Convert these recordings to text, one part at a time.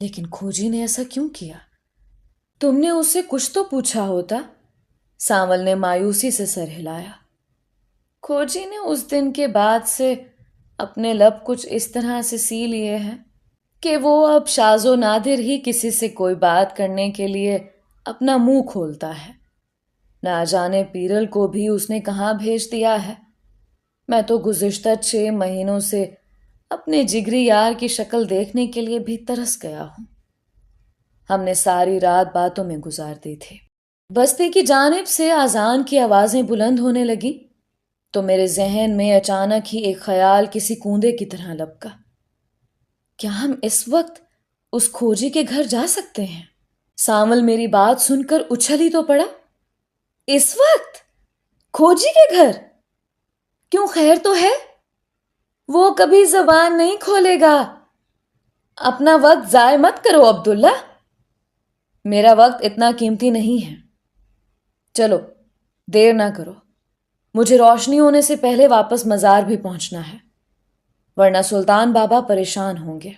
لیکن کھوجی نے ایسا کیوں کیا؟ تم نے اس سے کچھ تو پوچھا ہوتا۔ سانول نے مایوسی سے سر ہلایا۔ کھوجی نے اس دن کے بعد سے اپنے لب کچھ اس طرح سے سی لیے ہیں کہ وہ اب شاز و نادر ہی کسی سے کوئی بات کرنے کے لیے اپنا منہ کھولتا ہے۔ نہ جانے پیرل کو بھی اس نے کہاں بھیج دیا ہے۔ میں تو گزشتہ 6 مہینوں سے اپنے جگری یار کی شکل دیکھنے کے لیے بھی ترس گیا ہوں۔ ہم نے ساری رات باتوں میں گزار دی تھی۔ بستی کی جانب سے اذان کی آوازیں بلند ہونے لگیں تو میرے ذہن میں اچانک ہی ایک خیال کسی کوندے کی طرح لپکا۔ کیا ہم اس وقت اس کھوجی کے گھر جا سکتے ہیں؟ سانول میری بات سن کر اچھل ہی تو پڑا۔ اس وقت کھوجی کے گھر؟ کیوں، خیر تو ہے؟ وہ کبھی زبان نہیں کھولے گا۔ اپنا وقت ضائع مت کرو عبداللہ۔ میرا وقت اتنا قیمتی نہیں ہے۔ چلو دیر نہ کرو، مجھے روشنی ہونے سے پہلے واپس مزار بھی پہنچنا ہے، ورنہ سلطان بابا پریشان ہوں گے۔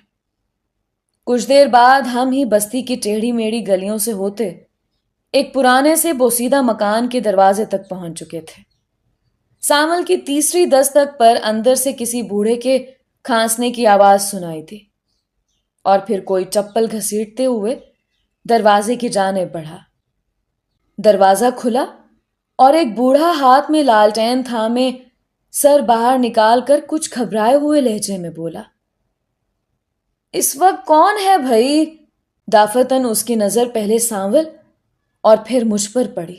کچھ دیر بعد ہم ہی بستی کی ٹیڑھی میڑھی گلیوں سے ہوتے ایک پرانے سے بوسیدہ مکان کے دروازے تک پہنچ چکے تھے۔ سانول کی تیسری دستک پر اندر سے کسی بوڑھے کے کھانسنے کی آواز سنائی دی اور پھر کوئی چپل گھسیٹتے ہوئے دروازے کی جانب بڑھا۔ دروازہ کھلا اور ایک بوڑھا ہاتھ میں لالٹین تھامے سر باہر نکال کر کچھ گھبرائے ہوئے لہجے میں بولا، اس وقت کون ہے بھائی؟ دافتن اس کی نظر پہلے سانول اور پھر مجھ پر پڑی۔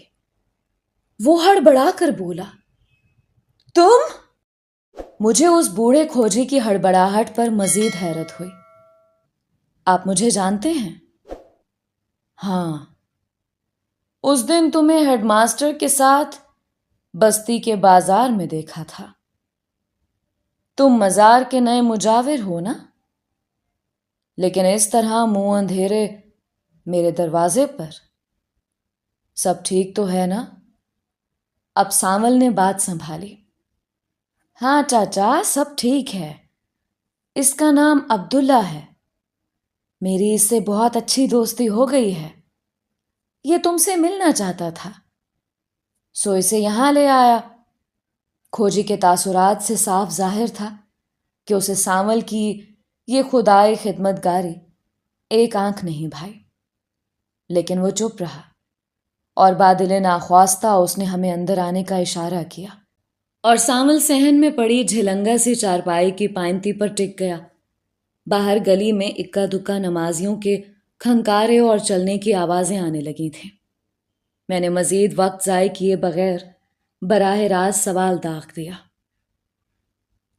وہ ہڑبڑا کر بولا، تم؟ مجھے اس بوڑھے کھوجی کی ہڑبڑاہٹ پر مزید حیرت ہوئی۔ آپ مجھے جانتے ہیں؟ ہاں، اس دن تمہیں ہیڈ ماسٹر کے ساتھ بستی کے بازار میں دیکھا تھا۔ تم مزار کے نئے مجاور ہو نا؟ لیکن اس طرح منہ اندھیرے میرے دروازے پر؟ سب ٹھیک تو ہے نا؟ اب سانول نے بات سنبھالی۔ ہاں چاچا، سب ٹھیک ہے۔ اس کا نام عبداللہ ہے۔ میری اس سے بہت اچھی دوستی ہو گئی ہے۔ یہ تم سے ملنا چاہتا تھا، سو اسے یہاں لے آیا۔ کھوجی کے تاثرات سے صاف ظاہر تھا کہ اسے سانول کی یہ خدائی خدمت گاری ایک آنکھ نہیں بھائی، لیکن وہ چپ رہا اور بادل ناخواستہ اس نے ہمیں اندر آنے کا اشارہ کیا اور سانول صحن میں پڑی جھلنگا سی چارپائی کی پائنتی پر ٹک گیا۔ باہر گلی میں اکا دکا نمازیوں کے کھنکارے اور چلنے کی آوازیں آنے لگی تھیں۔ میں نے مزید وقت ضائع کیے بغیر براہ راست سوال داغ دیا،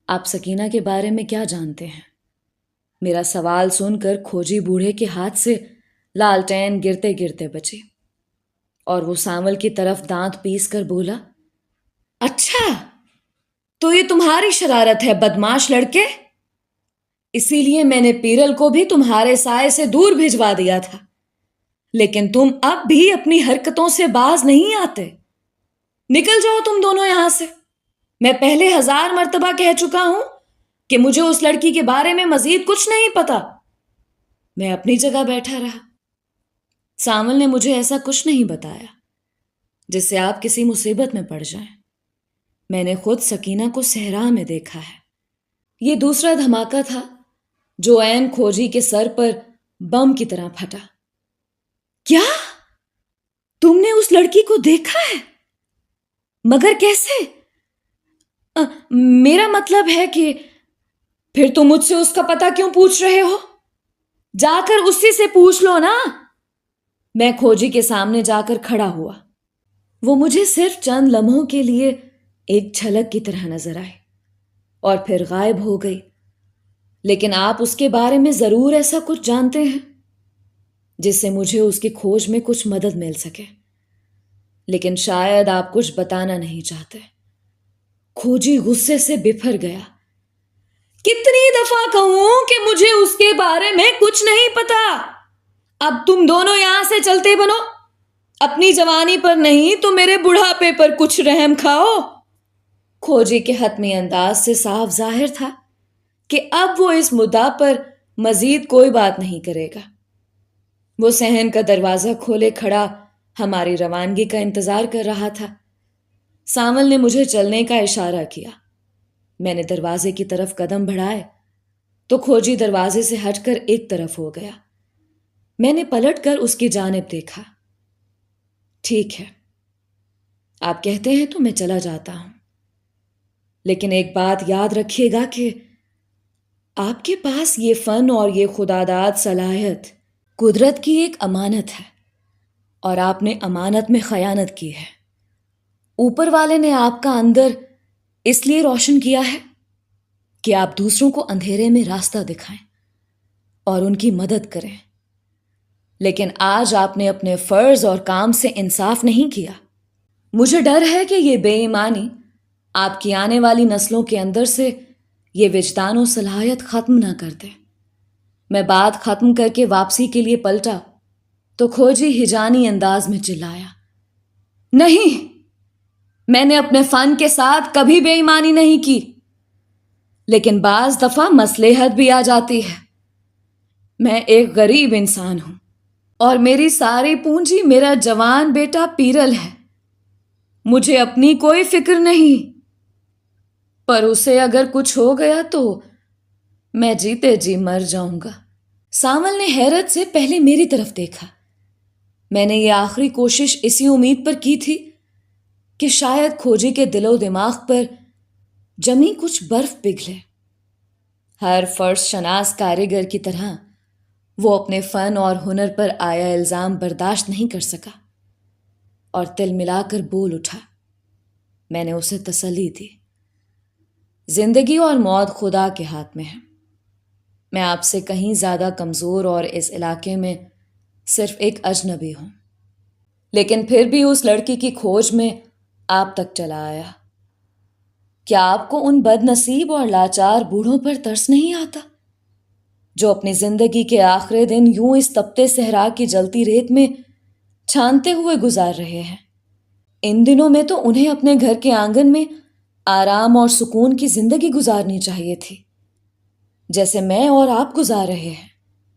آپ سکینہ کے بارے میں کیا جانتے ہیں؟ میرا سوال سن کر کھوجی بوڑھے کے ہاتھ سے لالٹین گرتے گرتے بچی اور وہ سانول کی طرف دانت پیس کر بولا، اچھا تو یہ تمہاری شرارت ہے بدماش لڑکے؟ اسی لیے میں نے پیرل کو بھی تمہارے سائے سے دور بھجوا دیا تھا، لیکن تم اب بھی اپنی حرکتوں سے باز نہیں آتے۔ نکل جاؤ تم دونوں یہاں سے۔ میں پہلے 1000 مرتبہ کہہ چکا ہوں کہ مجھے اس لڑکی کے بارے میں مزید کچھ نہیں پتا۔ میں اپنی جگہ بیٹھا رہا۔ سانول نے مجھے ایسا کچھ نہیں بتایا جس سے آپ کسی مصیبت میں پڑ جائیں۔ میں نے خود سکینہ کو صحرا میں دیکھا ہے۔ یہ دوسرا دھماکہ تھا جو عین کھوجی کے سر پر بم کی طرح پھٹا۔ کیا تم نے اس لڑکی کو دیکھا ہے؟ مگر کیسے؟ میرا مطلب ہے کہ پھر تم مجھ سے اس کا پتہ کیوں پوچھ رہے ہو؟ جا کر اسی سے پوچھ لو نا۔ میں کھوجی کے سامنے جا کر کھڑا ہوا۔ وہ مجھے صرف چند لمحوں کے لیے ایک جھلک کی طرح نظر آئی اور پھر غائب ہو گئی، لیکن آپ اس کے بارے میں ضرور ایسا کچھ جانتے ہیں جس سے مجھے اس کی کھوج میں کچھ مدد مل سکے، لیکن شاید آپ کچھ بتانا نہیں چاہتے۔ کھوجی غصے سے بفر گیا۔ کتنی دفعہ کہوں کہ مجھے اس کے بارے میں کچھ نہیں پتا۔ اب تم دونوں یہاں سے چلتے بنو، اپنی جوانی پر نہیں تو میرے بڑھاپے پر کچھ رحم کھاؤ۔ کھوجی کے حتمی انداز سے صاف ظاہر تھا کہ اب وہ اس مدعا پر مزید کوئی بات نہیں کرے گا۔ وہ صحن کا دروازہ کھولے کھڑا ہماری روانگی کا انتظار کر رہا تھا۔ سانول نے مجھے چلنے کا اشارہ کیا۔ میں نے دروازے کی طرف قدم بڑھائے تو کھوجی دروازے سے ہٹ کر ایک طرف ہو گیا۔ میں نے پلٹ کر اس کی جانب دیکھا۔ ٹھیک ہے، آپ کہتے ہیں تو میں چلا جاتا ہوں، لیکن ایک بات یاد رکھیے گا کہ آپ کے پاس یہ فن اور یہ خداداد صلاحیت قدرت کی ایک امانت ہے، اور آپ نے امانت میں خیانت کی ہے۔ اوپر والے نے آپ کا اندر اس لیے روشن کیا ہے کہ آپ دوسروں کو اندھیرے میں راستہ دکھائیں اور ان کی مدد کریں، لیکن آج آپ نے اپنے فرض اور کام سے انصاف نہیں کیا۔ مجھے ڈر ہے کہ یہ بے ایمانی آپ کی آنے والی نسلوں کے اندر سے یہ وجدان و صلاحیت ختم نہ کر دے۔ میں بات ختم کر کے واپسی کے لیے پلٹا تو کھوجی ہجانی انداز میں چلایا، نہیں، میں نے اپنے فن کے ساتھ کبھی بے ایمانی نہیں کی، لیکن بعض دفعہ مصلحت بھی آ جاتی ہے۔ میں ایک غریب انسان ہوں اور میری ساری پونجی میرا جوان بیٹا پیرل ہے۔ مجھے اپنی کوئی فکر نہیں، پر اسے اگر کچھ ہو گیا تو میں جیتے جی مر جاؤں گا۔ سانول نے حیرت سے پہلے میری طرف دیکھا۔ میں نے یہ آخری کوشش اسی امید پر کی تھی کہ شاید کھوجی کے دل و دماغ پر جمی کچھ برف پگھلے۔ ہر فرش شناس کاریگر کی طرح وہ اپنے فن اور ہنر پر آیا الزام برداشت نہیں کر سکا اور تل ملا کر بول اٹھا۔ میں نے اسے تسلی دی، زندگی اور موت خدا کے ہاتھ میں ہے۔ میں آپ سے کہیں زیادہ کمزور اور اس علاقے میں صرف ایک اجنبی ہوں، لیکن پھر بھی اس لڑکی کی کھوج میں آپ تک چلا آیا۔ کیا آپ کو ان بد نصیب اور لاچار بوڑھوں پر ترس نہیں آتا جو اپنی زندگی کے آخری دن یوں اس تپتے صحرا کی جلتی ریت میں چھانتے ہوئے گزار رہے ہیں؟ ان دنوں میں تو انہیں اپنے گھر کے آنگن میں آرام اور سکون کی زندگی گزارنی چاہیے تھی، جیسے میں اور آپ گزار رہے ہیں۔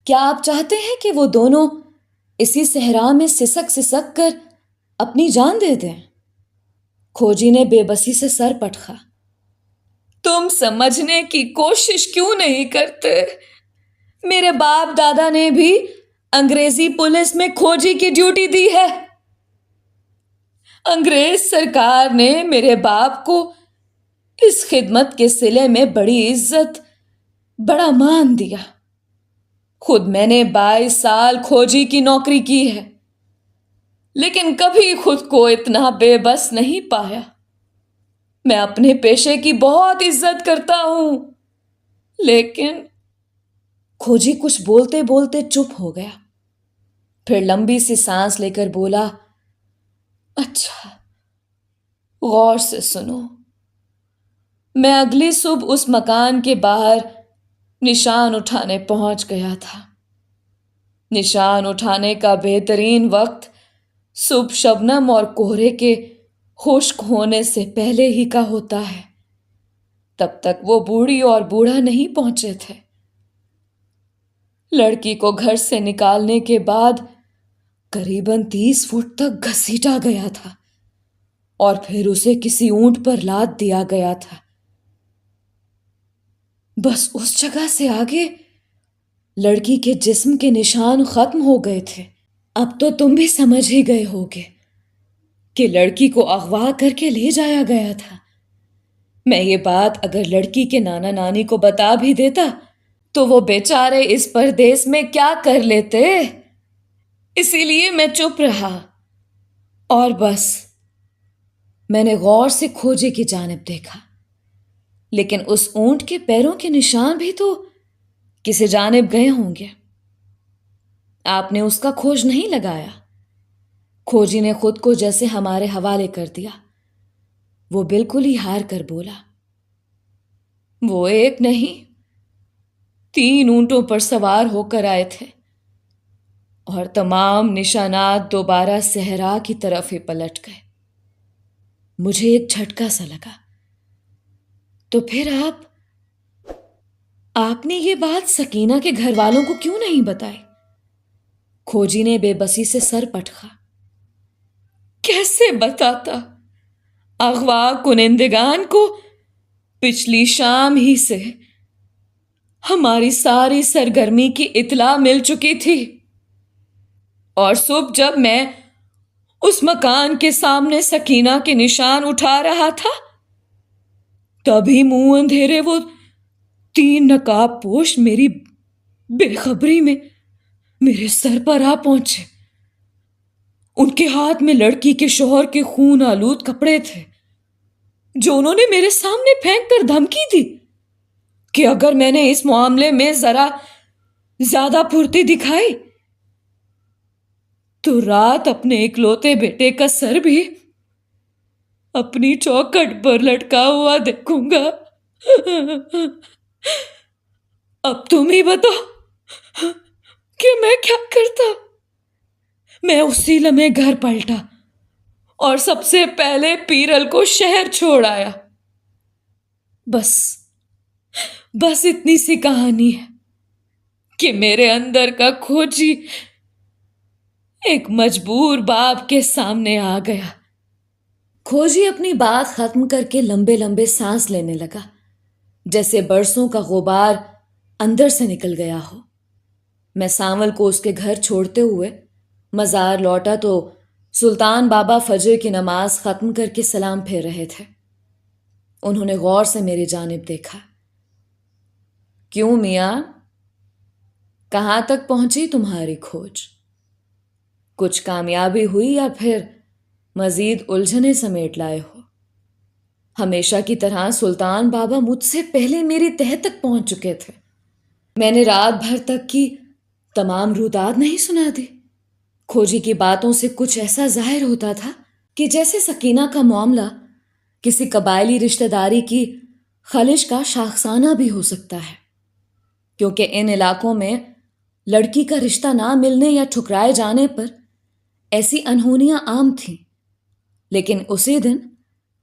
کیا آپ چاہتے ہیں کہ وہ دونوں اسی صحرا میں سسک سسک کر اپنی جان دے دیں؟ کھوجی نے بے بسی سے سر پٹخا۔ تم سمجھنے کی کوشش کیوں نہیں کرتے؟ میرے باپ دادا نے بھی انگریزی پولیس میں کھوجی کی ڈیوٹی دی ہے۔ انگریز سرکار نے میرے باپ کو اس خدمت کے صلے میں بڑی عزت، بڑا مان دیا۔ خود میں نے 22 سال کھوجی کی نوکری کی ہے، لیکن کبھی خود کو اتنا بے بس نہیں پایا۔ میں اپنے پیشے کی بہت عزت کرتا ہوں، لیکن کھوجی کچھ بولتے بولتے چپ ہو گیا، پھر لمبی سی سانس لے کر بولا، اچھا، غور سے سنو۔ میں اگلی صبح اس مکان کے باہر نشان اٹھانے پہنچ گیا تھا۔ نشان اٹھانے کا بہترین وقت صبح شبنم اور کوہرے کے خشک ہونے سے پہلے ہی کا ہوتا ہے۔ تب تک وہ بوڑھی اور بوڑھا نہیں پہنچے تھے۔ لڑکی کو گھر سے نکالنے کے بعد قریباً 30 فٹ تک گھسیٹا گیا تھا اور پھر اسے کسی اونٹ پر لاد دیا گیا تھا۔ بس اس جگہ سے آگے لڑکی کے جسم کے نشان ختم ہو گئے تھے۔ اب تو تم بھی سمجھ ہی گئے ہوگے کہ لڑکی کو اغوا کر کے لے جایا گیا تھا۔ میں یہ بات اگر لڑکی کے نانا نانی کو بتا بھی دیتا تو وہ بیچارے اس پردیس میں کیا کر لیتے، اسی لیے میں چپ رہا۔ اور بس میں نے غور سے کھوجی کی جانب دیکھا، لیکن اس اونٹ کے پیروں کے نشان بھی تو کسی جانب گئے ہوں گے۔ آپ نے اس کا کھوج نہیں لگایا؟ کھوجی نے خود کو جیسے ہمارے حوالے کر دیا۔ وہ بالکل ہی ہار کر بولا، وہ ایک نہیں، 3 اونٹوں پر سوار ہو کر آئے تھے اور تمام نشانات دوبارہ صحرا کی طرف ہی پلٹ گئے۔ مجھے ایک جھٹکا سا لگا۔ تو پھر آپ آپ نے یہ بات سکینہ کے گھر والوں کو کیوں نہیں بتائی؟ کھوجی نے بے بسی سے سر پٹکا۔ کیسے بتاتا؟ اغوا کنندگان کو پچھلی شام ہی سے ہماری ساری سرگرمی کی اطلاع مل چکی تھی، اور صبح جب میں اس مکان کے سامنے سکینہ کے نشان اٹھا رہا تھا تبھی منہ اندھیرے وہ 3 نقاب پوش میری بے خبری میں میرے سر پر آ پہنچے۔ ان کے ہاتھ میں لڑکی کے شوہر کے خون آلود کپڑے تھے جو انہوں نے میرے سامنے پھینک کر دھمکی دی کہ اگر میں نے اس معاملے میں ذرا زیادہ پھرتی دکھائی تو رات اپنے اکلوتے بیٹے کا سر بھی اپنی چوکھٹ پر لٹکا ہوا دیکھوں گا۔ اب تم ہی بتاؤ کہ میں کیا کرتا؟ میں اسی لمحے گھر پلٹا اور سب سے پہلے پیرل کو شہر چھوڑ آیا۔ بس اتنی سی کہانی ہے کہ میرے اندر کا کھوجی ایک مجبور باپ کے سامنے آ گیا۔ کھوجی اپنی بات ختم کر کے لمبے لمبے سانس لینے لگا، جیسے برسوں کا غبار اندر سے نکل گیا ہو۔ میں سانول کو اس کے گھر چھوڑتے ہوئے مزار لوٹا تو سلطان بابا فجر کی نماز ختم کر کے سلام پھیر رہے تھے۔ انہوں نے غور سے میری جانب دیکھا۔ کیوں میاں، کہاں تک پہنچی تمہاری کھوج؟ کچھ کامیابی ہوئی یا پھر مزید الجھنیں سمیٹ لائے ہو؟ ہمیشہ کی طرح سلطان بابا مجھ سے پہلے میری تہہ تک پہنچ چکے تھے۔ میں نے رات بھر تک کی تمام روداد نہیں سنا دی۔ کھوجی کی باتوں سے کچھ ایسا ظاہر ہوتا تھا کہ جیسے سکینہ کا معاملہ کسی قبائلی رشتہ داری کی خلش کا شاخسانہ بھی ہو سکتا ہے، کیونکہ ان علاقوں میں لڑکی کا رشتہ نہ ملنے یا ٹھکرائے جانے پر ایسی انہونیاں عام تھیں۔ لیکن اسی دن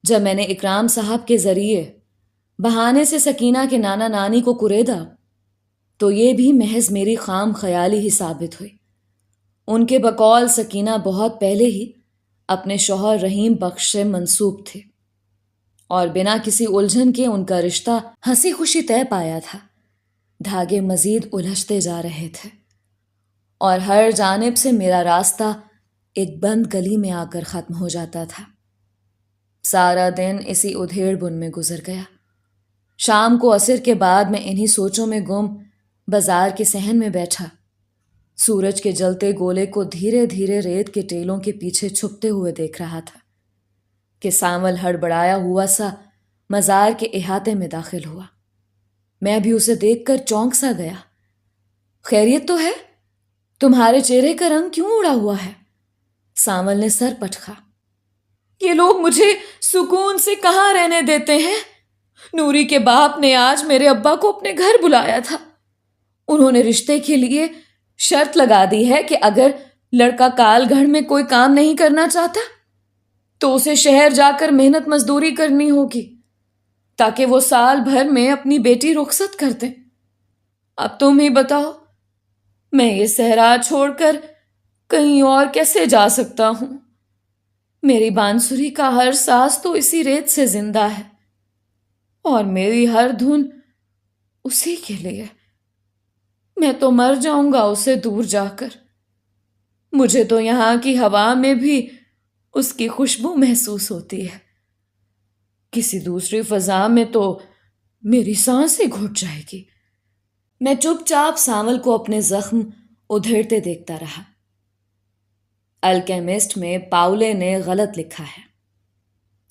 جب میں نے اکرام صاحب کے ذریعے بہانے سے سکینہ کے نانا نانی کو کریدا تو یہ بھی محض میری خام خیالی ہی ثابت ہوئی۔ ان کے بقول سکینہ بہت پہلے ہی اپنے شوہر رحیم بخش سے منسوب تھے، اور بنا کسی الجھن کے ان کا رشتہ ہنسی خوشی طے پایا تھا۔ دھاگے مزید الجھتے جا رہے تھے اور ہر جانب سے میرا راستہ ایک بند گلی میں آ کر ختم ہو جاتا تھا۔ سارا دن اسی ادھیڑ بن میں گزر گیا۔ شام کو عصر کے بعد میں انہی سوچوں میں گم بازار کے صحن میں بیٹھا، سورج کے جلتے گولے کو دھیرے دھیرے ریت کے ٹیلوں کے پیچھے چھپتے ہوئے دیکھ رہا تھا کہ سانول ہڑبڑایا ہوا سا مزار کے احاطے میں داخل ہوا۔ میں بھی اسے دیکھ کر چونک سا گیا۔ خیریت تو ہے؟ تمہارے چہرے کا رنگ کیوں اڑا ہوا ہے؟ سانول نے سر پٹکا۔ یہ لوگ مجھے سکون سے کہاں رہنے دیتے ہیں؟ نوری کے باپ نے آج میرے ابا کو اپنے گھر بلایا تھا۔ انہوں نے رشتے کے لیے شرط لگا دی ہے کہ اگر لڑکا کال گھڑ میں کوئی کام نہیں کرنا چاہتا تو اسے شہر جا کر محنت مزدوری کرنی ہوگی تاکہ وہ سال بھر میں اپنی بیٹی رخصت کر دیں۔ اب تم ہی بتاؤ، میں یہ صحرا چھوڑ کر کہیں اور کیسے جا سکتا ہوں؟ میری بانسری کا ہر ساز تو اسی ریت سے زندہ ہے اور میری ہر دھن اسی کے لیے۔ میں تو مر جاؤں گا اسے دور جا کر۔ مجھے تو یہاں کی ہوا میں بھی اس کی خوشبو محسوس ہوتی ہے۔ کسی دوسری فضا میں تو میری سانس ہی گھٹ جائے گی۔ میں چپ چاپ سانول کو اپنے زخم ادھیڑتے دیکھتا رہا۔ الکیمسٹ میں پاولے نے غلط لکھا ہے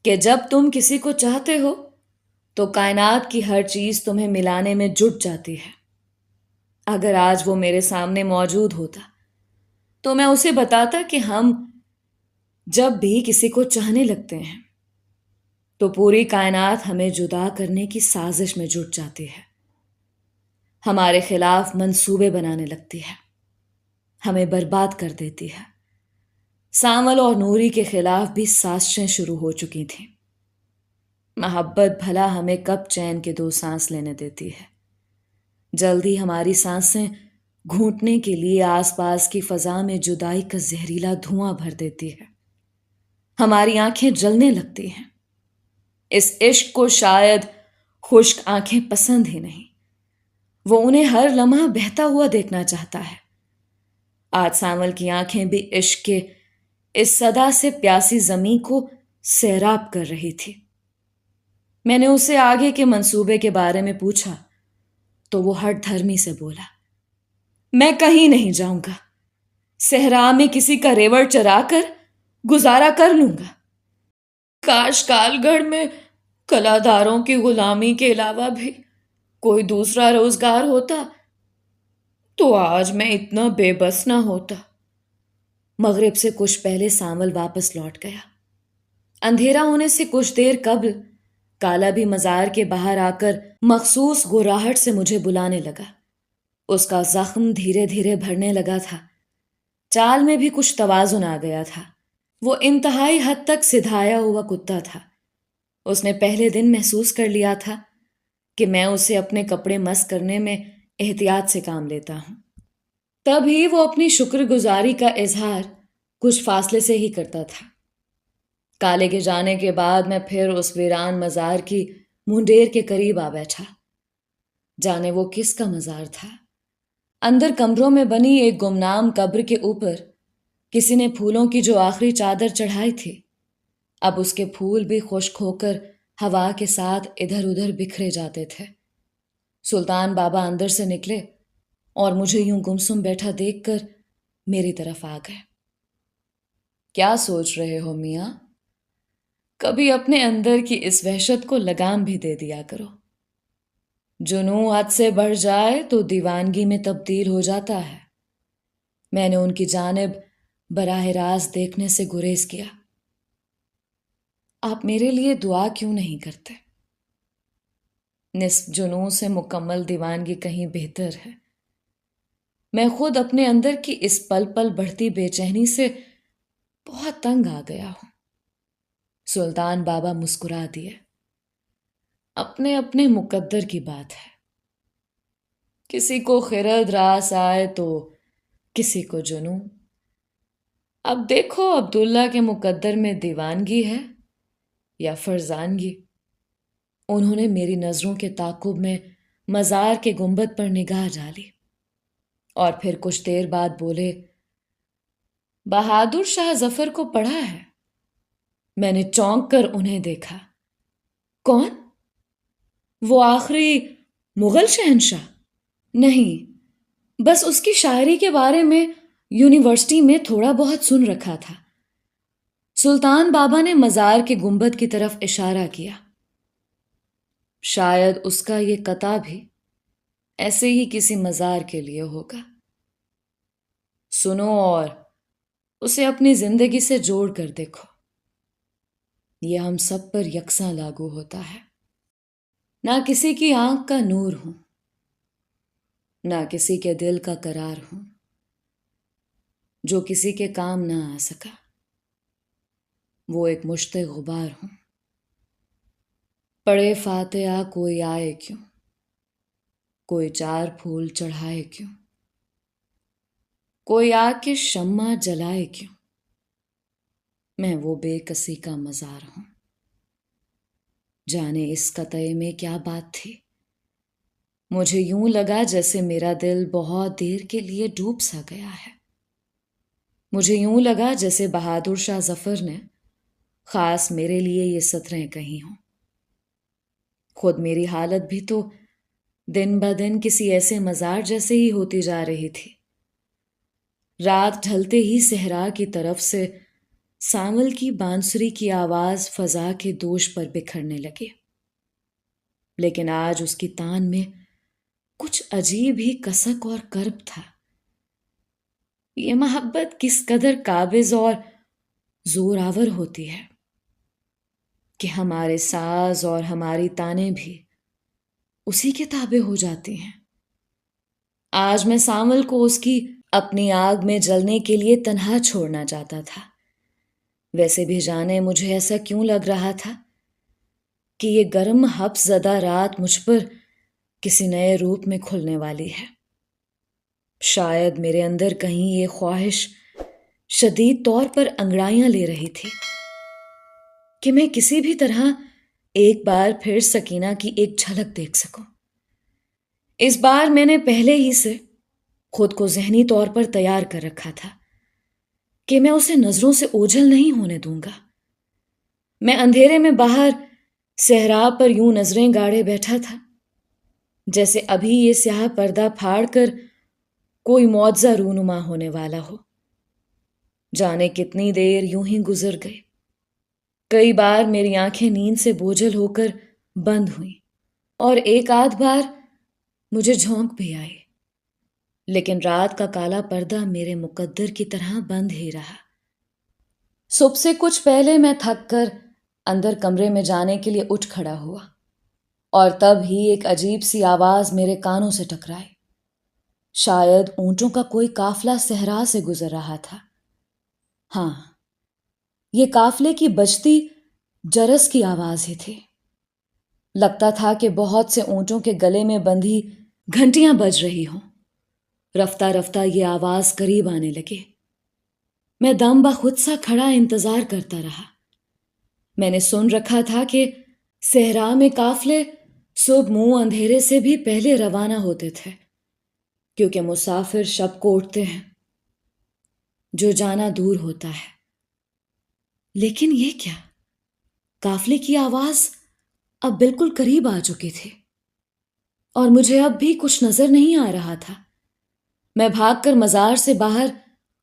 کہ جب تم کسی کو چاہتے ہو تو کائنات کی ہر چیز تمہیں ملانے میں جٹ جاتی ہے۔ اگر آج وہ میرے سامنے موجود ہوتا تو میں اسے بتاتا کہ ہم جب بھی کسی کو چاہنے لگتے ہیں تو پوری کائنات ہمیں جدا کرنے کی سازش میں جٹ جاتی ہے، ہمارے خلاف منصوبے بنانے لگتی ہے، ہمیں برباد کر دیتی ہے۔ سانول اور نوری کے خلاف بھی سازشیں شروع ہو چکی تھیں۔ محبت بھلا ہمیں کب چین کے 2 سانس لینے دیتی ہے؟ جلد ہی ہماری سانسیں گھونٹنے کے لیے آس پاس کی فضا میں جدائی کا زہریلا دھواں بھر دیتی ہے. ہماری آنکھیں جلنے لگتی ہیں. اس عشق کو شاید خشک آنکھیں پسند ہی نہیں. وہ انہیں ہر لمحہ بہتا ہوا دیکھنا چاہتا ہے. آج سانول کی آنکھیں بھی عشق کے اس صدا سے پیاسی زمیں کو سیراب کر رہی تھی. میں نے اسے آگے کے منصوبے کے بارے میں پوچھا تو وہ ہٹ دھرمی سے بولا، میں کہیں نہیں جاؤں گا. صحرا میں کسی کا ریوڑ چرا کر گزارا کر لوں گا. کاش کال گڑھ میں کلاداروں کی غلامی کے علاوہ بھی کوئی دوسرا روزگار ہوتا تو آج میں اتنا بے بس نہ ہوتا. مغرب سے کچھ پہلے سانول واپس لوٹ گیا. اندھیرا ہونے سے کچھ دیر قبل کالا بھی مزار کے باہر آ کر مخصوص گراہٹ سے مجھے بلانے لگا. اس کا زخم دھیرے دھیرے بھرنے لگا تھا. چال میں بھی کچھ توازن آ گیا تھا. وہ انتہائی حد تک سدھایا ہوا کتا تھا. اس نے پہلے دن محسوس کر لیا تھا کہ میں اسے اپنے کپڑے مس کرنے میں احتیاط سے کام لیتا ہوں. تب ہی وہ اپنی شکر گزاری کا اظہار کچھ فاصلے سے ہی کرتا تھا. کالے کے جانے کے بعد میں پھر اس ویران مزار کی منڈیر کے قریب آ بیٹھا. جانے وہ کس کا مزار تھا. اندر کمروں میں بنی ایک گمنام قبر کے اوپر کسی نے پھولوں کی جو آخری چادر چڑھائی تھی، اب اس کے پھول بھی خشک ہو کر ہوا کے ساتھ ادھر ادھر بکھرے جاتے تھے. سلطان بابا اندر سے نکلے اور مجھے یوں گمسم بیٹھا دیکھ کر میری طرف آ گئے. کیا سوچ رہے ہو میاں؟ کبھی اپنے اندر کی اس وحشت کو لگام بھی دے دیا کرو. جنوں حد سے بڑھ جائے تو دیوانگی میں تبدیل ہو جاتا ہے. میں نے ان کی جانب براہ راست دیکھنے سے گریز کیا. آپ میرے لیے دعا کیوں نہیں کرتے؟ نصف جنوں سے مکمل دیوانگی کہیں بہتر ہے. میں خود اپنے اندر کی اس پل پل بڑھتی بے چینی سے بہت تنگ آ گیا ہوں. سلطان بابا مسکرا دیے. اپنے اپنے مقدر کی بات ہے. کسی کو خرد راس آئے تو کسی کو جنوں. اب دیکھو عبداللہ کے مقدر میں دیوانگی ہے یا فرزانگی. انہوں نے میری نظروں کے تعاقب میں مزار کے گنبد پر نگاہ ڈالی اور پھر کچھ دیر بعد بولے، بہادر شاہ ظفر کو پڑھا ہے؟ میں نے چونک کر انہیں دیکھا. کون؟ وہ آخری مغل شہنشاہ؟ نہیں، بس اس کی شاعری کے بارے میں یونیورسٹی میں تھوڑا بہت سن رکھا تھا. سلطان بابا نے مزار کے گنبد کی طرف اشارہ کیا. شاید اس کا یہ قطع بھی ایسے ہی کسی مزار کے لیے ہوگا. سنو اور اسے اپنی زندگی سے جوڑ کر دیکھو. یہ ہم سب پر یکساں لاگو ہوتا ہے. نہ کسی کی آنکھ کا نور ہوں، نہ کسی کے دل کا قرار ہوں. جو کسی کے کام نہ آ سکا وہ ایک مشت غبار ہوں. پڑھے فاتحہ کوئی آئے کیوں، کوئی چار پھول چڑھائے کیوں، کوئی آ کے شمع جلائے کیوں. میں وہ بے کسی کا مزار ہوں. جانے اس قطعے میں کیا بات تھی. مجھے یوں لگا جیسے میرا دل بہت دیر کے لیے ڈوب سا گیا ہے. مجھے یوں لگا جیسے بہادر شاہ ظفر نے خاص میرے لیے یہ سطریں کہی ہوں. خود میری حالت بھی تو دن بدن کسی ایسے مزار جیسے ہی ہوتی جا رہی تھی. رات ڈھلتے ہی صحرا کی طرف سے سانول کی بانسری کی آواز فضا کے دوش پر بکھرنے لگی. لیکن آج اس کی تان میں کچھ عجیب ہی کسک اور کرب تھا. یہ محبت کس قدر قابض اور زور آور ہوتی ہے کہ ہمارے ساز اور ہماری تانیں بھی اسی کے تابع ہو جاتی ہیں. آج میں سانول کو اس کی اپنی آگ میں جلنے کے لیے تنہا چھوڑنا چاہتا تھا. ویسے بھی جانے مجھے ایسا کیوں لگ رہا تھا کہ یہ گرم حبس زدہ رات مجھ پر کسی نئے روپ میں کھلنے والی ہے۔ شاید میرے اندر کہیں یہ خواہش شدید طور پر انگڑائیاں لے رہی تھی کہ میں کسی بھی طرح ایک بار پھر سکینہ کی ایک جھلک دیکھ سکوں۔ اس بار میں نے پہلے ہی سے خود کو ذہنی طور پر تیار کر رکھا تھا کہ میں اسے نظروں سے اوجھل نہیں ہونے دوں گا۔ میں اندھیرے میں باہر صحرا پر یوں نظریں گاڑے بیٹھا تھا جیسے ابھی یہ سیاہ پردہ پھاڑ کر کوئی معجزہ رونما ہونے والا ہو۔ جانے کتنی دیر یوں ہی گزر گئی۔ کئی بار میری آنکھیں نیند سے بوجھل ہو کر بند ہوئیں اور ایک آدھ بار مجھے جھونک بھی آئی، لیکن رات کا کالا پردہ میرے مقدر کی طرح بند ہی رہا۔ صبح سے کچھ پہلے میں تھک کر اندر کمرے میں جانے کے لیے اٹھ کھڑا ہوا اور تب ہی ایک عجیب سی آواز میرے کانوں سے ٹکرائی۔ شاید اونٹوں کا کوئی قافلہ صحرا سے گزر رہا تھا۔ ہاں، یہ قافلے کی بجتی جرس کی آواز ہی تھی۔ لگتا تھا کہ بہت سے اونٹوں کے گلے میں بندھی گھنٹیاں بج رہی ہوں۔ رفتہ رفتہ یہ آواز قریب آنے لگی۔ میں دم بخود سا کھڑا انتظار کرتا رہا۔ میں نے سن رکھا تھا کہ صحرا میں قافلے صبح منہ اندھیرے سے بھی پہلے روانہ ہوتے تھے، کیونکہ مسافر شب کو اٹھتے ہیں جو جانا دور ہوتا ہے۔ لیکن یہ کیا؟ قافلے کی آواز اب بالکل قریب آ چکی تھی اور مجھے اب بھی کچھ نظر نہیں آ رہا تھا۔ میں بھاگ کر مزار سے باہر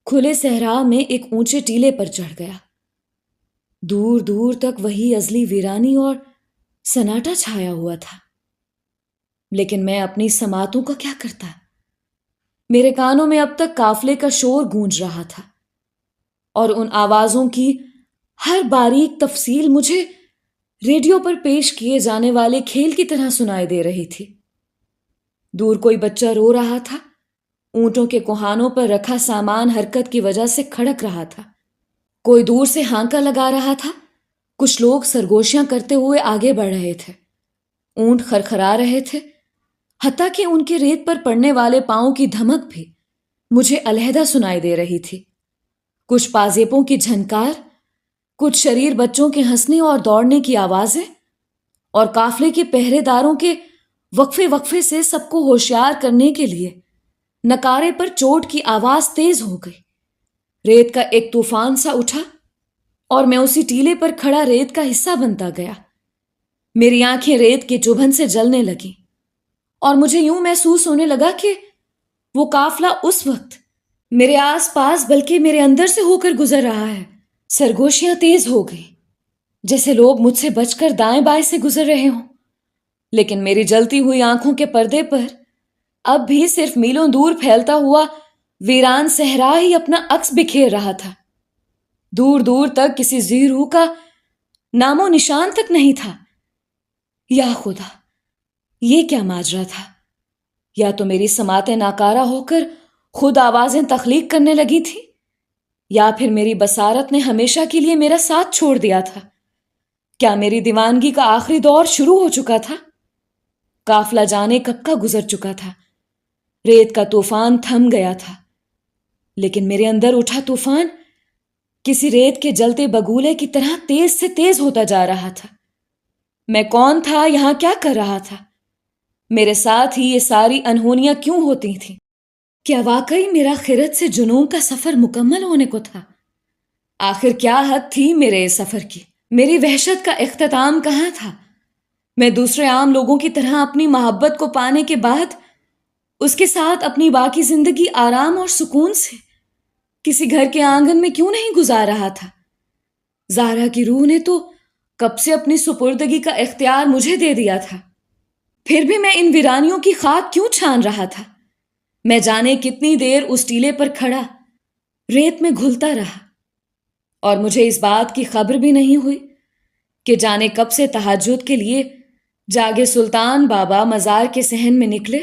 کھلے صحرا میں ایک اونچے ٹیلے پر چڑھ گیا۔ دور دور تک وہی ازلی ویرانی اور سناٹا چھایا ہوا تھا، لیکن میں اپنی سماعتوں کا کیا کرتا؟ میرے کانوں میں اب تک قافلے کا شور گونج رہا تھا اور ان آوازوں کی ہر باریک تفصیل مجھے ریڈیو پر پیش کیے جانے والے کھیل کی طرح سنائی دے رہی تھی۔ دور کوئی بچہ رو رہا تھا، اونٹوں کے کوہانوں پر رکھا سامان حرکت کی وجہ سے کھڑک رہا تھا، کوئی دور سے ہانکا لگا رہا تھا، کچھ لوگ سرگوشیاں کرتے ہوئے آگے بڑھ رہے تھے، اونٹ خرخرا رہے تھے، حتیٰ کہ ان کے ریت پر پڑنے والے پاؤں کی دھمک بھی مجھے علیحدہ سنائی دے رہی تھی۔ کچھ پازیبوں کی جھنکار، کچھ شریر بچوں کے ہنسنے اور دوڑنے کی آوازیں، اور قافلے کے پہرے داروں کے وقفے وقفے سے سب کو ہوشیار کرنے کے لیے نکارے پر چوٹ کی آواز تیز ہو گئی۔ ریت کا ایک طوفان سا اٹھا اور میں اسی ٹیلے پر کھڑا ریت کا حصہ بنتا گیا۔ میری آنکھیں ریت کے چبھن سے جلنے لگیں اور مجھے یوں محسوس ہونے لگا کہ وہ قافلہ اس وقت میرے آس پاس بلکہ میرے اندر سے ہو کر گزر رہا ہے۔ سرگوشیاں تیز ہو گئیں، جیسے لوگ مجھ سے بچ کر دائیں بائیں سے گزر رہے ہوں، لیکن میری جلتی ہوئی آنکھوں کے پردے پر اب بھی صرف میلوں دور پھیلتا ہوا ویران صحرا ہی اپنا عکس بکھیر رہا تھا۔ دور دور تک کسی زی روح کا نام و نشان تک نہیں تھا۔ یا خدا، یہ کیا ماجرا تھا؟ یا تو میری سماعتیں ناکارہ ہو کر خود آوازیں تخلیق کرنے لگی تھی، یا پھر میری بصارت نے ہمیشہ کے لیے میرا ساتھ چھوڑ دیا تھا۔ کیا میری دیوانگی کا آخری دور شروع ہو چکا تھا؟ قافلہ جانے کب کا گزر چکا تھا، ریت کا طوفان تھم گیا تھا، لیکن میرے اندر اٹھا طوفان کسی ریت کے جلتے بگولے کی طرح تیز سے تیز ہوتا جا رہا تھا۔ میں کون تھا؟ یہاں کیا کر رہا تھا؟ میرے ساتھ ہی یہ ساری انہونیاں کیوں ہوتی تھیں؟ کیا واقعی میرا خرد سے جنون کا سفر مکمل ہونے کو تھا؟ آخر کیا حد تھی میرے اس سفر کی؟ میری وحشت کا اختتام کہاں تھا؟ میں دوسرے عام لوگوں کی طرح اپنی محبت کو پانے کے بعد اس کے ساتھ اپنی باقی زندگی آرام اور سکون سے کسی گھر کے آنگن میں کیوں نہیں گزار رہا تھا؟ زہرا کی روح نے تو کب سے اپنی سپردگی کا اختیار مجھے دے دیا تھا، پھر بھی میں ان ویرانیوں کی خاک کیوں چھان رہا تھا؟ میں جانے کتنی دیر اس ٹیلے پر کھڑا ریت میں گھلتا رہا اور مجھے اس بات کی خبر بھی نہیں ہوئی کہ جانے کب سے تہجد کے لیے جاگے سلطان بابا مزار کے صحن میں نکلے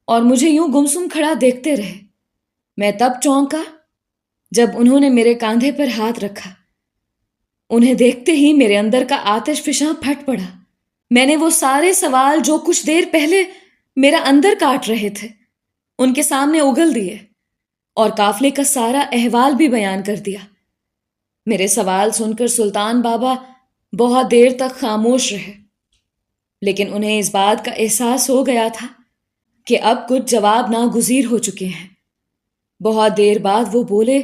اور مجھے یوں گمسم کھڑا دیکھتے رہے۔ میں تب چونکا جب انہوں نے میرے کاندھے پر ہاتھ رکھا۔ انہیں دیکھتے ہی میرے اندر کا آتش فشاں پھٹ پڑا۔ میں نے وہ سارے سوال جو کچھ دیر پہلے میرا اندر کاٹ رہے تھے، ان کے سامنے اگل دیے اور قافلے کا سارا احوال بھی بیان کر دیا۔ میرے سوال سن کر سلطان بابا بہت دیر تک خاموش رہے، لیکن انہیں اس بات کا احساس ہو گیا تھا کہ اب کچھ جواب ناگزیر ہو چکے ہیں۔ بہت دیر بعد وہ بولے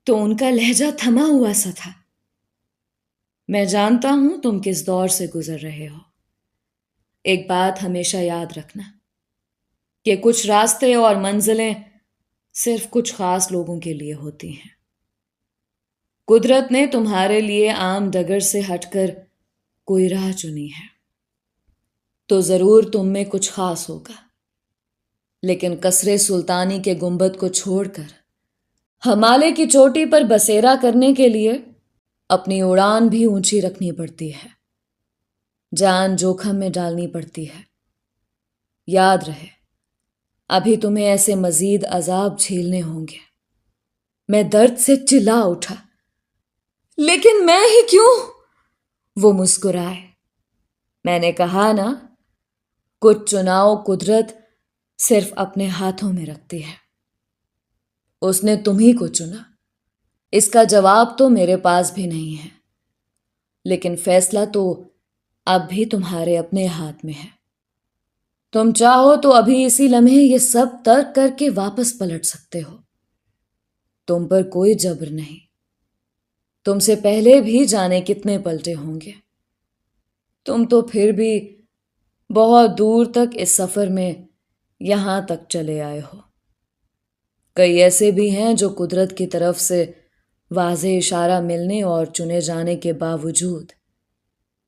تو ان کا لہجہ تھما ہوا سا تھا۔ میں جانتا ہوں تم کس دور سے گزر رہے ہو۔ ایک بات ہمیشہ یاد رکھنا کہ کچھ راستے اور منزلیں صرف کچھ خاص لوگوں کے لیے ہوتی ہیں۔ قدرت نے تمہارے لیے عام ڈگر سے ہٹ کر کوئی راہ چنی ہے تو ضرور تم میں کچھ خاص ہوگا، لیکن قصر سلطانی کے گنبد کو چھوڑ کر ہمالے کی چوٹی پر بسیرا کرنے کے لیے اپنی اڑان بھی اونچی رکھنی پڑتی ہے، جان جوکھم میں ڈالنی پڑتی ہے۔ یاد رہے، ابھی تمہیں ایسے مزید عذاب جھیلنے ہوں گے۔ میں درد سے چلا اٹھا۔ لیکن میں ہی کیوں؟ وہ مسکرائے۔ میں نے کہا نا، کچھ چناؤ قدرت صرف اپنے ہاتھوں میں رکھتی ہے۔ اس نے تمہیں کو چنا، اس کا جواب تو میرے پاس بھی نہیں ہے، لیکن فیصلہ تو اب بھی تمہارے اپنے ہاتھ میں ہے۔ تم چاہو تو ابھی اسی لمحے یہ سب ترک کر کے واپس پلٹ سکتے ہو۔ تم پر کوئی جبر نہیں۔ تم سے پہلے بھی جانے کتنے پلٹے ہوں گے۔ تم تو پھر بھی بہت دور تک اس سفر میں یہاں تک چلے آئے ہو۔ کئی ایسے بھی ہیں جو قدرت کی طرف سے واضح اشارہ ملنے اور چنے جانے کے باوجود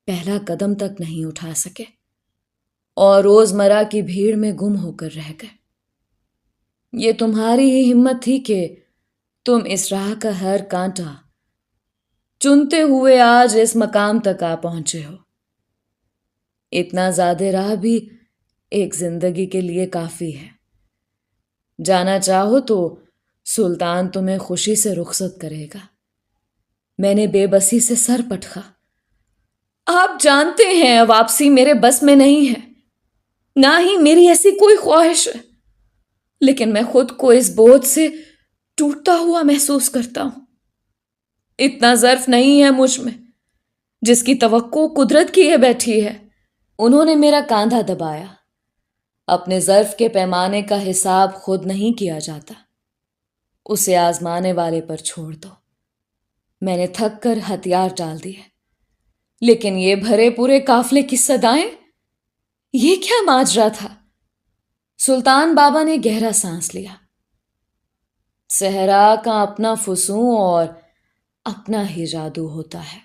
پہلا قدم تک نہیں اٹھا سکے اور روزمرہ کی بھیڑ میں گم ہو کر رہ گئے۔ یہ تمہاری ہی ہمت تھی کہ تم اس راہ کا ہر کانٹا چنتے ہوئے آج اس مقام تک آ پہنچے ہو۔ اتنا زیادہ راہ بھی ایک زندگی کے لیے کافی ہے۔ جانا چاہو تو سلطان تمہیں خوشی سے رخصت کرے گا۔ میں نے بے بسی سے سر پٹخا۔ آپ جانتے ہیں واپسی میرے بس میں نہیں ہے، نہ ہی میری ایسی کوئی خواہش ہے، لیکن میں خود کو اس بوجھ سے ٹوٹتا ہوا محسوس کرتا ہوں۔ اتنا ظرف نہیں ہے مجھ میں جس کی توقع قدرت کی ہے بیٹھی ہے۔ انہوں نے میرا کاندھا دبایا۔ اپنے ظرف کے پیمانے کا حساب خود نہیں کیا جاتا، اسے آزمانے والے پر چھوڑ دو۔ میں نے تھک کر ہتھیار ڈال دیے۔ لیکن یہ بھرے پورے قافلے کی صدائیں، یہ کیا ماجرا تھا؟ سلطان بابا نے گہرا سانس لیا۔ صحرا کا اپنا فسوں اور اپنا ہی جادو ہوتا ہے۔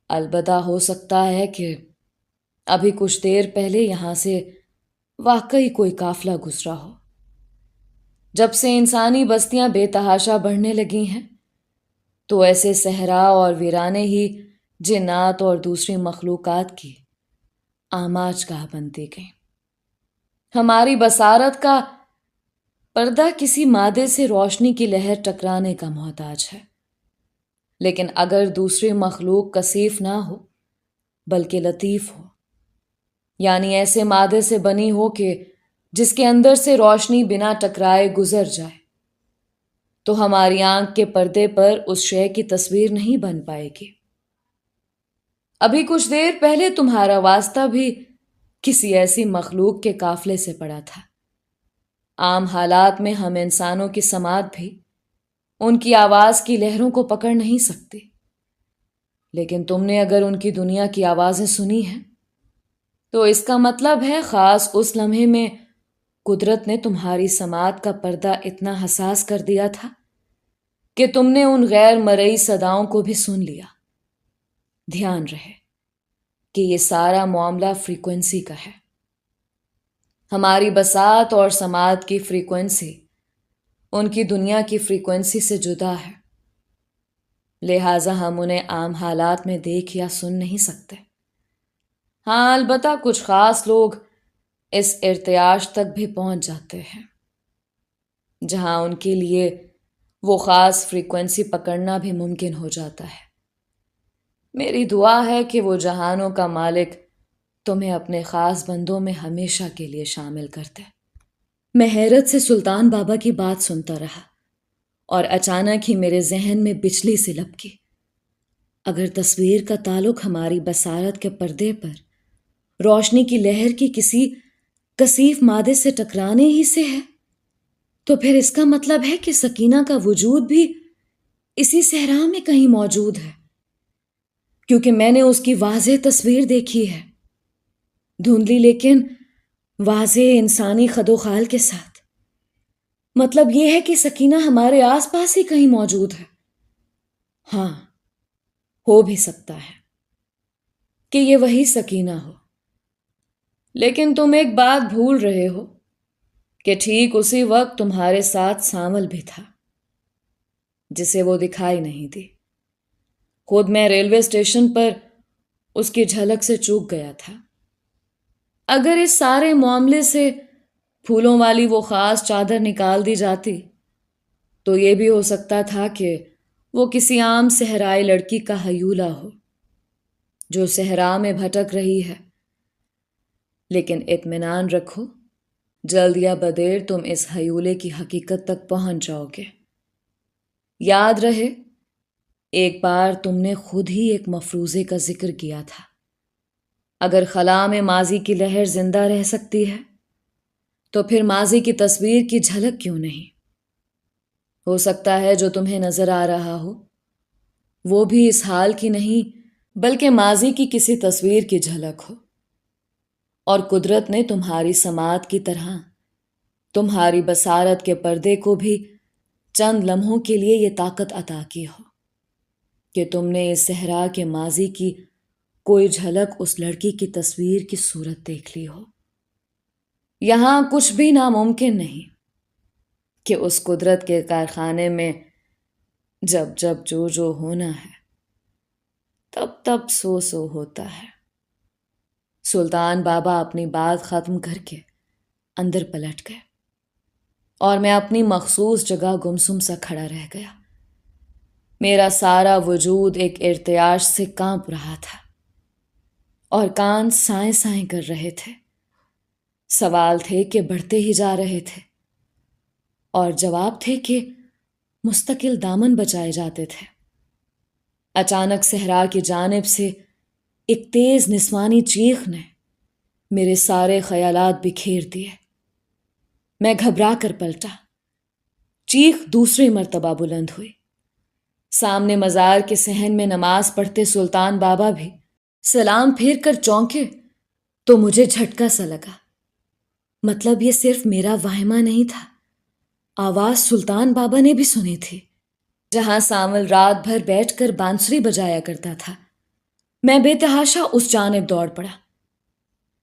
البتہ ہو سکتا ہے کہ ابھی کچھ دیر پہلے یہاں سے واقعی کوئی قافلہ گزرا ہو۔ جب سے انسانی بستیاں بے تحاشا بڑھنے لگی ہیں تو ایسے صحرا اور ویرانے ہی جنات اور دوسری مخلوقات کی آماج گاہ بنتی گئیں۔ ہماری بصارت کا پردہ کسی مادے سے روشنی کی لہر ٹکرانے کا محتاج ہے، لیکن اگر دوسری مخلوق کثیف نہ ہو بلکہ لطیف ہو، یعنی ایسے مادے سے بنی ہو کہ جس کے اندر سے روشنی بنا ٹکرائے گزر جائے، تو ہماری آنکھ کے پردے پر اس شے کی تصویر نہیں بن پائے گی۔ ابھی کچھ دیر پہلے تمہارا واسطہ بھی کسی ایسی مخلوق کے قافلے سے پڑا تھا۔ عام حالات میں ہم انسانوں کی سماعت بھی ان کی آواز کی لہروں کو پکڑ نہیں سکتے، لیکن تم نے اگر ان کی دنیا کی آوازیں سنی ہیں تو اس کا مطلب ہے خاص اس لمحے میں قدرت نے تمہاری سماعت کا پردہ اتنا حساس کر دیا تھا کہ تم نے ان غیر مرئی صداؤں کو بھی سن لیا۔ دھیان رہے کہ یہ سارا معاملہ فریکوینسی کا ہے۔ ہماری بساط اور سماعت کی فریکوینسی ان کی دنیا کی فریکوینسی سے جدا ہے، لہٰذا ہم انہیں عام حالات میں دیکھ یا سن نہیں سکتے۔ ہاں، البتہ کچھ خاص لوگ اس ارتعاش تک بھی پہنچ جاتے ہیں جہاں ان کے لیے وہ خاص فریکوینسی پکڑنا بھی ممکن ہو جاتا ہے۔ میری دعا ہے کہ وہ جہانوں کا مالک تمہیں اپنے خاص بندوں میں ہمیشہ کے لیے شامل کرتے۔ میں حیرت سے سلطان بابا کی بات سنتا رہا اور اچانک ہی میرے ذہن میں بجلی سی لپکی۔ اگر تصویر کا تعلق ہماری بصارت کے پردے پر روشنی کی لہر کی کسی کثیف مادے سے ٹکرانے ہی سے ہے، تو پھر اس کا مطلب ہے کہ سکینہ کا وجود بھی اسی صحرا میں کہیں موجود ہے، کیونکہ میں نے اس کی واضح تصویر دیکھی ہے، دھندلی لیکن واضح انسانی خد و خال کے ساتھ۔ مطلب یہ ہے کہ سکینہ ہمارے آس پاس ہی کہیں موجود ہے۔ ہاں، ہو بھی سکتا ہے کہ یہ وہی سکینہ ہو، لیکن تم ایک بات بھول رہے ہو کہ ٹھیک اسی وقت تمہارے ساتھ سانول بھی تھا، جسے وہ دکھائی نہیں دی۔ خود میں ریلوے اسٹیشن پر اس کی جھلک سے چوک گیا تھا۔ اگر اس سارے معاملے سے پھولوں والی وہ خاص چادر نکال دی جاتی تو یہ بھی ہو سکتا تھا کہ وہ کسی عام صحرائی لڑکی کا ہیولہ ہو جو صحرا میں بھٹک رہی ہے۔ لیکن اطمینان رکھو، جلد یا بدیر تم اس ہیولے کی حقیقت تک پہنچ جاؤ گے۔ یاد رہے، ایک بار تم نے خود ہی ایک مفروضے کا ذکر کیا تھا، اگر خلا میں ماضی کی لہر زندہ رہ سکتی ہے تو پھر ماضی کی تصویر کی جھلک کیوں نہیں؟ ہو سکتا ہے جو تمہیں نظر آ رہا ہو وہ بھی اس حال کی نہیں بلکہ ماضی کی کسی تصویر کی جھلک ہو، اور قدرت نے تمہاری سماعت کی طرح تمہاری بصارت کے پردے کو بھی چند لمحوں کے لیے یہ طاقت عطا کی ہو کہ تم نے اس صحرا کے ماضی کی کوئی جھلک اس لڑکی کی تصویر کی صورت دیکھ لی ہو۔ یہاں کچھ بھی ناممکن نہیں کہ اس قدرت کے کارخانے میں جب جب جو جو ہونا ہے تب تب سو سو ہوتا ہے۔ سلطان بابا اپنی بات ختم کر کے اندر پلٹ گئے اور میں اپنی مخصوص جگہ گمسم سا کھڑا رہ گیا۔ میرا سارا وجود ایک ارتعاش سے کانپ رہا تھا اور کان سائیں سائیں کر رہے تھے۔ سوال تھے کہ بڑھتے ہی جا رہے تھے، اور جواب تھے کہ مستقل دامن بچائے جاتے تھے۔ اچانک صحرا کی جانب سے ایک تیز نسوانی چیخ نے میرے سارے خیالات بکھیر دیے۔ میں گھبرا کر پلٹا۔ چیخ دوسری مرتبہ بلند ہوئی۔ سامنے مزار کے صحن میں نماز پڑھتے سلطان بابا بھی سلام پھیر کر چونکے تو مجھے جھٹکا سا لگا۔ مطلب یہ صرف میرا واہمہ نہیں تھا، آواز سلطان بابا نے بھی سنی تھی۔ جہاں سانول رات بھر بیٹھ کر بانسری بجایا کرتا تھا، میں بے تحاشا اس جانب دوڑ پڑا۔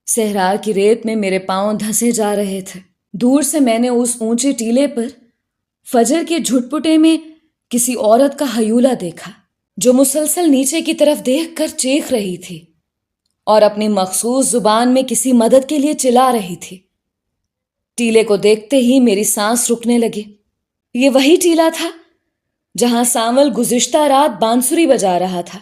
صحرا کی ریت میں میرے پاؤں دھنسے جا رہے تھے۔ دور سے میں نے اس اونچے ٹیلے پر فجر کے جھٹپٹے میں کسی عورت کا ہیولہ دیکھا جو مسلسل نیچے کی طرف دیکھ کر چیخ رہی تھی اور اپنی مخصوص زبان میں کسی مدد کے لیے چلا رہی تھی۔ ٹیلے کو دیکھتے ہی میری سانس رکنے لگی۔ یہ وہی ٹیلا تھا جہاں سانول گزشتہ رات بانسری بجا رہا تھا۔